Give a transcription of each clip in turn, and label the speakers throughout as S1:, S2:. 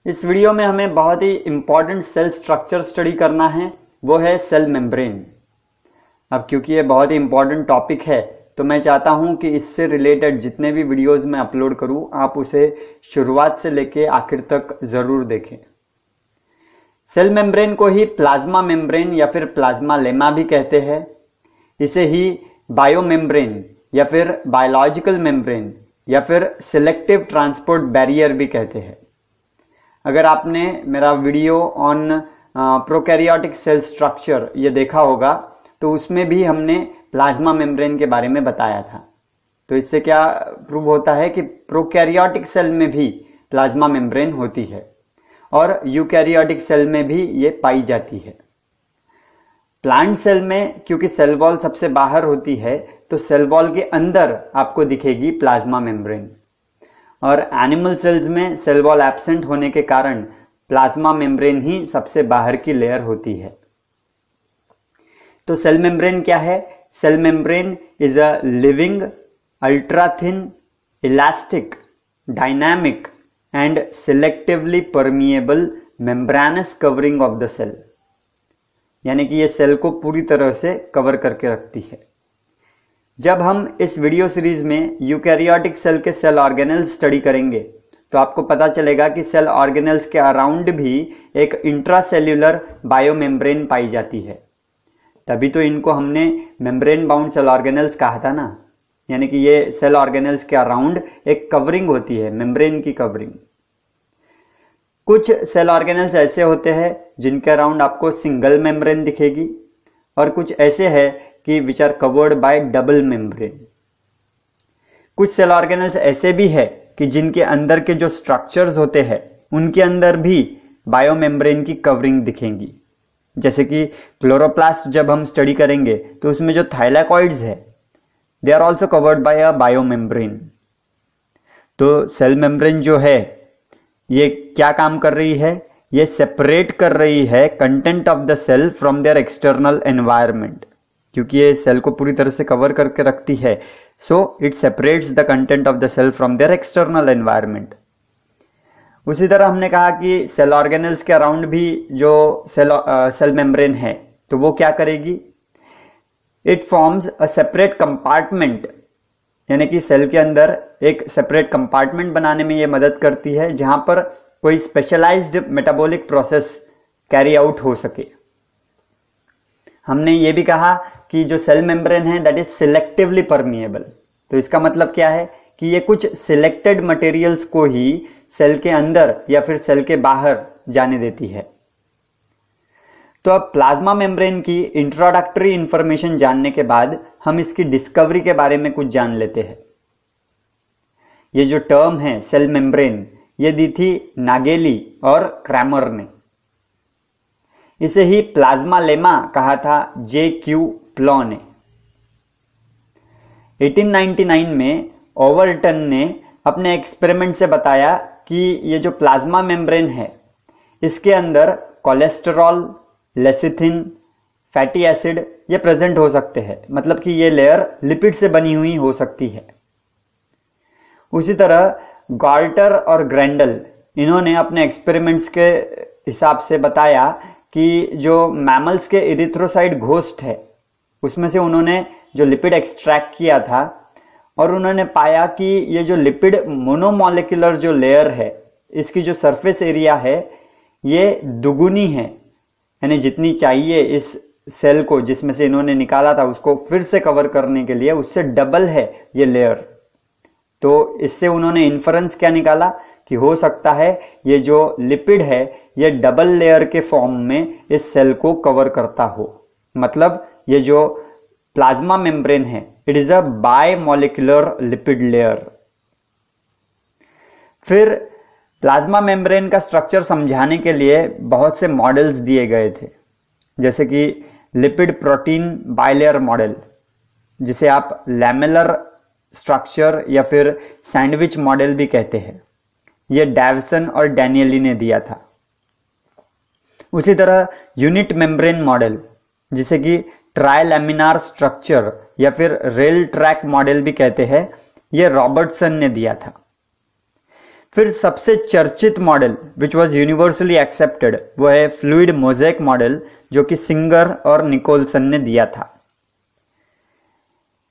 S1: इस वीडियो में हमें बहुत ही इंपॉर्टेंट सेल स्ट्रक्चर स्टडी करना है, वो है सेल मेम्ब्रेन। अब क्योंकि ये बहुत ही इंपॉर्टेंट टॉपिक है तो मैं चाहता हूं कि इससे रिलेटेड जितने भी वीडियोस मैं अपलोड करूं आप उसे शुरुआत से लेके आखिर तक जरूर देखें। सेल मेम्ब्रेन को ही प्लाज्मा मेम्ब्रेन या फिर प्लाज्मा लेमा भी कहते हैं। इसे ही बायो मेम्ब्रेन या फिर बायोलॉजिकल मेम्ब्रेन या फिर सिलेक्टिव ट्रांसपोर्ट बैरियर भी कहते हैं। अगर आपने मेरा video on prokaryotic cell structure ये देखा होगा तो उसमें भी हमने प्लाज्मा मेम्ब्रेन के बारे में बताया था। तो इससे क्या प्रूव होता है कि प्रोकैरियोटिक सेल में भी प्लाज्मा मेम्ब्रेन होती है और यूकैरियोटिक सेल में भी ये पाई जाती है। प्लांट सेल में क्योंकि सेल वॉल सबसे बाहर होती है तो सेल वॉल के अंदर आपको दिखेगी प्लाज्मा मेम्ब्रेन, और एनिमल सेल्स में सेल वॉल एब्सेंट होने के कारण प्लाज्मा मेम्ब्रेन ही सबसे बाहर की लेयर होती है। तो सेल मेम्ब्रेन क्या है? Cell membrane is a living, ultra thin, elastic, dynamic and selectively permeable membranous covering of the cell, यानी कि ये सेल को पूरी तरह से कवर करके रखती है। जब हम इस वीडियो सीरीज में यूकैरियोटिक सेल के सेल ऑर्गेनेल्स स्टडी करेंगे तो आपको पता चलेगा कि सेल ऑर्गेनेल्स के अराउंड भी एक इंट्रासेल्यूलर बायोमेम्ब्रेन पाई जाती है। तभी तो इनको हमने मेम्ब्रेन बाउंड सेल ऑर्गेनेल्स कहा था ना, यानी कि ये सेल ऑर्गेनेल्स के अराउंड एक कवरिंग होती है, मेम्ब्रेन की कवरिंग। कुछ सेल ऑर्गेनेल्स ऐसे होते हैं जिनके अराउंड आपको सिंगल मेम्ब्रेन दिखेगी, और कुछ ऐसे है कि which are covered by double membrane. कुछ सेल ऑर्गेनेल्स ऐसे भी है कि जिनके अंदर के जो स्ट्रक्चर्स होते हैं उनके अंदर भी बायोमेम्ब्रेन की कवरिंग दिखेंगी। जैसे कि क्लोरोप्लास्ट जब हम स्टडी करेंगे तो उसमें जो थाइलाकॉइड्स है they are also covered by a biomembrane. तो सेल मेम्ब्रेन जो है ये क्या काम कर रही है? ये सेपरेट कर रही है content of the cell from their external environment. क्योंकि ये सेल को पूरी तरह से कवर करके रखती है, so it separates the content of the cell from their external environment. उसी तरह हमने कहा कि सेल ऑर्गेनेल्स के अराउंड भी जो सेल मेम्ब्रेन है तो वो क्या करेगी? It forms a separate compartment, यानी कि सेल के अंदर एक सेपरेट कंपार्टमेंट बनाने में ये मदद करती है जहां पर कोई specialized metabolic process carry out हो सके। हमने ये भी कहा कि जो सेल मेम्ब्रेन है दैट इज सिलेक्टिवली परमिएबल। तो इसका मतलब क्या है कि ये कुछ सिलेक्टेड मटेरियल्स को ही सेल के अंदर या फिर सेल के बाहर जाने देती है। तो अब प्लाज्मा मेम्ब्रेन की इंट्रोडक्टरी इंफॉर्मेशन जानने के बाद हम इसकी डिस्कवरी के बारे में कुछ जान लेते हैं। ये जो टर्म है सेल मेम्ब्रेन ये दी थी नागेली और क्रैमर ने। इसे ही प्लाज्मा लेमा कहा था J.Q. प्लॉ ने। 1899 में ओवरटन ने अपने एक्सपेरिमेंट से बताया कि ये जो प्लाज्मा मेम्ब्रेन है इसके अंदर कोलेस्टेरॉल, लेसिथिन, फैटी एसिड ये प्रेजेंट हो सकते हैं, मतलब कि ये लेयर लिपिड से बनी हुई हो सकती है। उसी तरह गार्टर और ग्रेंडल इन्होंने अपने एक्सपेरिमेंट्स के हिसाब से बताया कि जो मैमल्स के इरिथ्रोसाइट घोस्ट है उसमें से उन्होंने जो लिपिड एक्सट्रैक्ट किया था और उन्होंने पाया कि ये जो लिपिड मोनोमोलिकुलर जो लेयर है इसकी जो सरफेस एरिया है ये दुगुनी है, यानी जितनी चाहिए इस सेल को जिसमें से इन्होंने निकाला था उसको फिर से कवर करने के लिए उससे डबल है ये लेयर। तो इससे उन्होंने इन्फरेंस क्या निकाला कि हो सकता है ये जो लिपिड है ये डबल लेयर के फॉर्म में इस सेल को कवर करता हो। मतलब ये जो प्लाज्मा मेम्ब्रेन है it is a bimolecular lipid layer. फिर प्लाज्मा मेम्ब्रेन का स्ट्रक्चर समझाने के लिए बहुत से मॉडल्स दिए गए थे, जैसे कि लिपिड प्रोटीन बाइलेयर मॉडल जिसे आप लैमेलर स्ट्रक्चर या फिर सैंडविच मॉडल भी कहते हैं। यह डैवसन और डैनियली ने दिया था। उसी तरह यूनिट मेम्ब्रेन मॉडल जिसे कि ट्राइलैमिनार स्ट्रक्चर या फिर रेल ट्रैक मॉडल भी कहते हैं, यह रॉबर्टसन ने दिया था। फिर सबसे चर्चित model which was universally accepted वो है फ्लूइड मोज़ेक मॉडल, जो कि सिंगर और निकोलसन ने दिया था।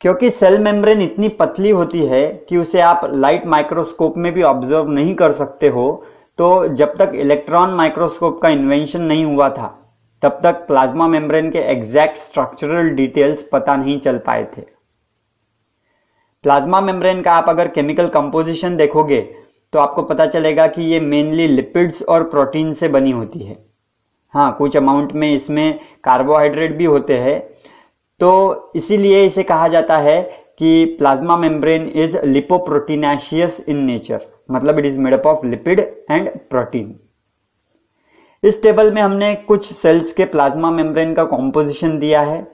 S1: क्योंकि सेल मेम्ब्रेन इतनी पतली होती है कि उसे आप लाइट माइक्रोस्कोप में भी ऑब्जर्व नहीं कर सकते हो, तो जब तक इलेक्ट्रॉन माइक्रोस्कोप का इन्वेंशन नहीं हुआ था तब तक प्लाज्मा मेम्ब्रेन के एग्जैक्ट स्ट्रक्चरल डिटेल्स पता नहीं चल पाए थे। प्लाज्मा मेम्ब्रेन का आप अगर केमिकल कंपोजिशन देखोगे तो आपको पता चलेगा कि ये मेनली लिपिड्स और प्रोटीन से बनी होती है। हाँ, कुछ अमाउंट में इसमें कार्बोहाइड्रेट भी होते हैं, तो इसीलिए इसे कहा जाता है कि plasma membrane is lipoproteinaceous in nature, मतलब it is made up of lipid and protein. इस टेबल में हमने कुछ सेल्स के प्लाज्मा मेम्ब्रेन का कॉम्पोजिशन दिया है,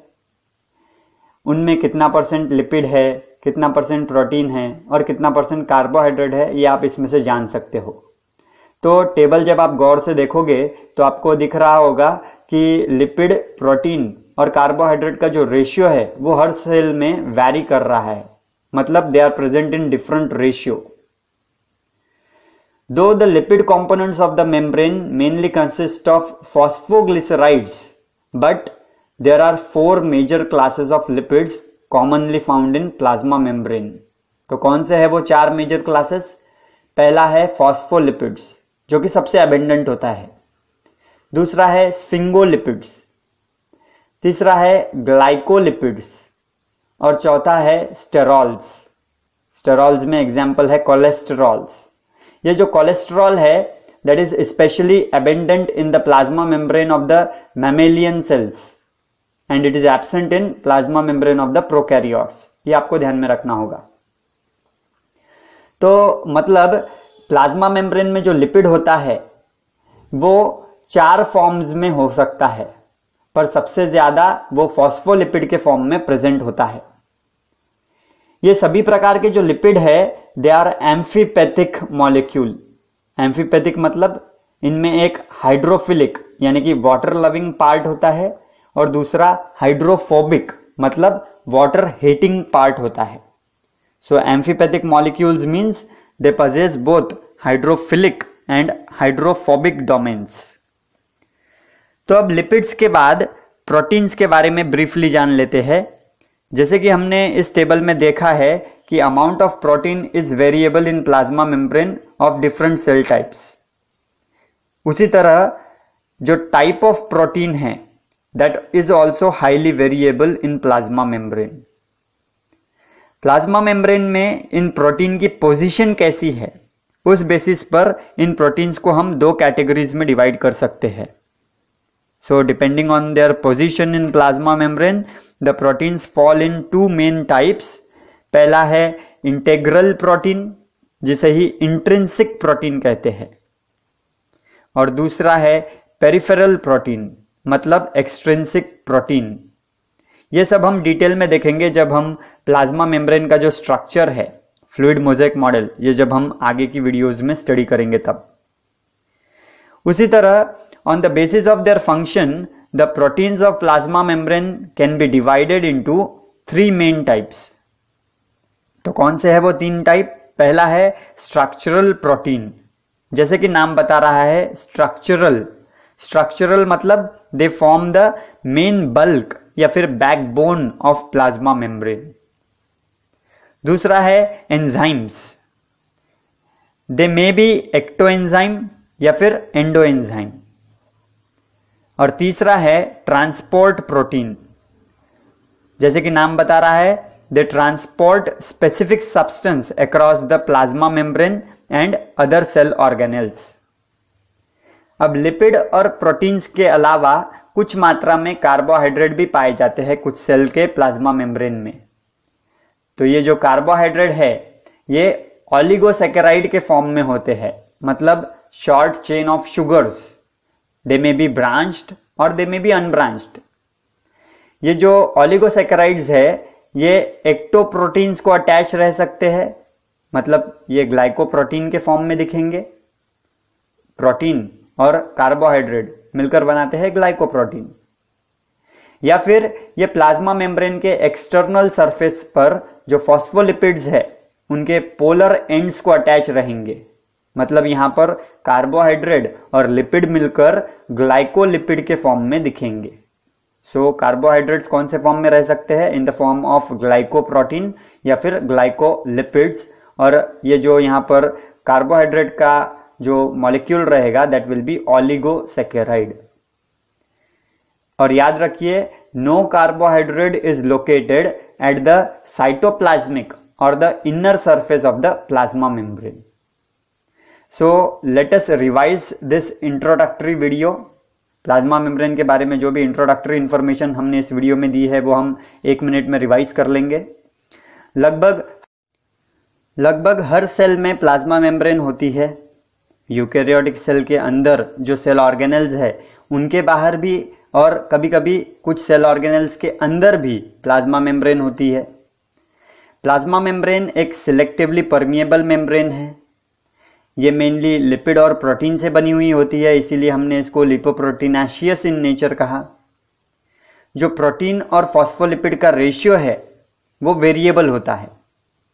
S1: उनमें कितना परसेंट लिपिड है, कितना परसेंट प्रोटीन है और कितना परसेंट कार्बोहाइड्रेट है, ये आप इसमें से जान सकते हो। तो टेबल जब आप गौर से देखोगे तो आपको दिख रहा होगा कि लिपिड, प्रोटीन और कार्बोहाइड्रेट का जो रेशियो है वो हर सेल में वैरी कर रहा है, मतलब they are present in different ratio. Though the lipid components of the membrane mainly consist of phosphoglycerides, but there are 4 major classes of lipids commonly found in plasma membrane. तो कौन से है वो 4 मेजर क्लासेस? पहला है phospholipids, जो कि सबसे अबेंडेंट होता है। दूसरा है स्फिंगोलिपिड्स, तीसरा है ग्लाइकोलिपिड्स और चौथा है स्टेरॉल्स। स्टेरॉल्स में एग्जाम्पल है कोलेस्टेरॉल्स। ये जो कोलेस्ट्रॉल है that is specially abundant in the plasma membrane of the mammalian cells and it is absent in plasma membrane of the prokaryotes. ये आपको ध्यान में रखना होगा। तो मतलब प्लाज्मा मेम्ब्रेन में जो लिपिड होता है वो 4 फॉर्म्स में हो सकता है, पर सबसे ज्यादा वो फॉस्फोलिपिड के फॉर्म में प्रेजेंट होता है। ये सभी प्रकार के जो लिपिड है they are amphipathic molecule. Amphipathic मतलब इनमें एक हाइड्रोफिलिक यानी कि वाटर लविंग पार्ट होता है और दूसरा हाइड्रोफोबिक मतलब वाटर हेटिंग पार्ट होता है। So amphipathic molecules means they possess both hydrophilic and hydrophobic domains. तो अब लिपिड्स के बाद प्रोटीन्स के बारे में ब्रीफली जान लेते हैं। जैसे कि हमने इस टेबल में देखा है कि amount of protein is variable in plasma membrane of different cell types. उसी तरह जो टाइप ऑफ प्रोटीन है that is also highly variable in plasma membrane. Plasma membrane में इन प्रोटीन की पोजीशन कैसी है उस बेसिस पर इन प्रोटीन्स को हम 2 कैटेगरीज में डिवाइड कर सकते हैं। So depending on their position in plasma membrane the proteins fall in 2 main types. पहला है इंटेग्रल प्रोटीन, जिसे ही इंट्रिंसिक प्रोटीन कहते हैं, और दूसरा है पेरिफेरल प्रोटीन मतलब एक्सट्रिंसिक प्रोटीन। ये सब हम डिटेल में देखेंगे जब हम प्लाज्मा मेम्ब्रेन का जो स्ट्रक्चर है फ्लूइड मोज़ेक मॉडल, ये जब हम आगे की वीडियोज में स्टडी करेंगे तब। उसी तरह on the basis of their function the proteins of plasma membrane can be divided into 3 main types. तो कौन से है वो 3 टाइप? पहला है स्ट्रक्चरल प्रोटीन, जैसे कि नाम बता रहा है स्ट्रक्चरल। स्ट्रक्चरल मतलब they form the main bulk या फिर बैकबोन ऑफ प्लाज्मा मेम्ब्रेन। दूसरा है एंजाइम्स, दे मे बी एक्टोएंजाइम या फिर एंडोएंजाइम। और तीसरा है ट्रांसपोर्ट प्रोटीन, जैसे कि नाम बता रहा है they transport specific substance across the plasma membrane and other cell organelles. अब लिपिड और प्रोटीन्स के अलावा कुछ मात्रा में कार्बोहाइड्रेट भी पाए जाते हैं कुछ सेल के प्लाज्मा मेम्ब्रेन में। तो ये जो कार्बोहाइड्रेट है ये ऑलिगोसैकेराइड के फॉर्म में होते हैं, मतलब short chain of sugars. They may be branched और दे मे बी अनब्रांच्ड। ये जो ऑलिगोसैकेराइड्स है ये एक्टोप्रोटीन्स को अटैच रह सकते हैं, मतलब ये ग्लाइकोप्रोटीन के फॉर्म में दिखेंगे। प्रोटीन और कार्बोहाइड्रेट मिलकर बनाते हैं ग्लाइकोप्रोटीन। या फिर ये प्लाज्मा मेम्ब्रेन के एक्सटर्नल सरफेस पर जो फॉस्फोलिपिड्स है उनके पोलर एंड्स को अटैच रहेंगे, मतलब यहां पर कार्बोहाइड्रेट और लिपिड मिलकर ग्लाइकोलिपिड के फॉर्म में दिखेंगे। सो कार्बोहाइड्रेट्स कौन से फॉर्म में रह सकते हैं? In the form of glycoprotein या फिर ग्लाइकोलिपिड्स। और ये जो यहाँ पर कार्बोहाइड्रेट का जो मॉलिक्यूल रहेगा दैट विल बी ओलिगोसैकेराइड। और याद रखिए, no carbohydrate is located at the cytoplasmic और the inner surface of the plasma membrane. So let us revise this introductory video. Plasma membrane के बारे में जो भी इंट्रोडक्टरी इंफॉर्मेशन हमने इस वीडियो में दी है वो हम 1 मिनट में रिवाइज कर लेंगे। लगभग हर सेल में प्लाज्मा मेम्ब्रेन होती है। यूकैरियोटिक सेल के अंदर जो सेल ऑर्गेनेल्स है उनके बाहर भी और कभी कभी कुछ सेल ऑर्गेनेल्स के अंदर भी प्लाज्मा मेम्ब्रेन होती है। प्लाज्मा मेम्ब्रेन एक सिलेक्टिवली परमिएबल मेम्ब्रेन है। ये मेनली लिपिड और प्रोटीन से बनी हुई होती है, इसीलिए हमने इसको लिपोप्रोटीनेशियस इन नेचर कहा। जो प्रोटीन और फॉस्फोलिपिड का रेशियो है वो वेरिएबल होता है,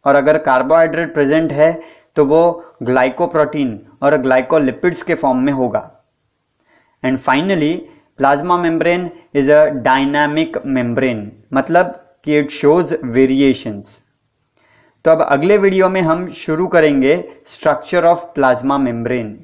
S1: और अगर कार्बोहाइड्रेट प्रेजेंट है तो वो ग्लाइकोप्रोटीन और ग्लाइकोलिपिड्स के फॉर्म में होगा। And finally plasma membrane is a dynamic membrane, मतलब कि इट शोज वेरिएशंस। तो अब अगले वीडियो में हम शुरू करेंगे स्ट्रक्चर ऑफ प्लाज्मा मेम्ब्रेन।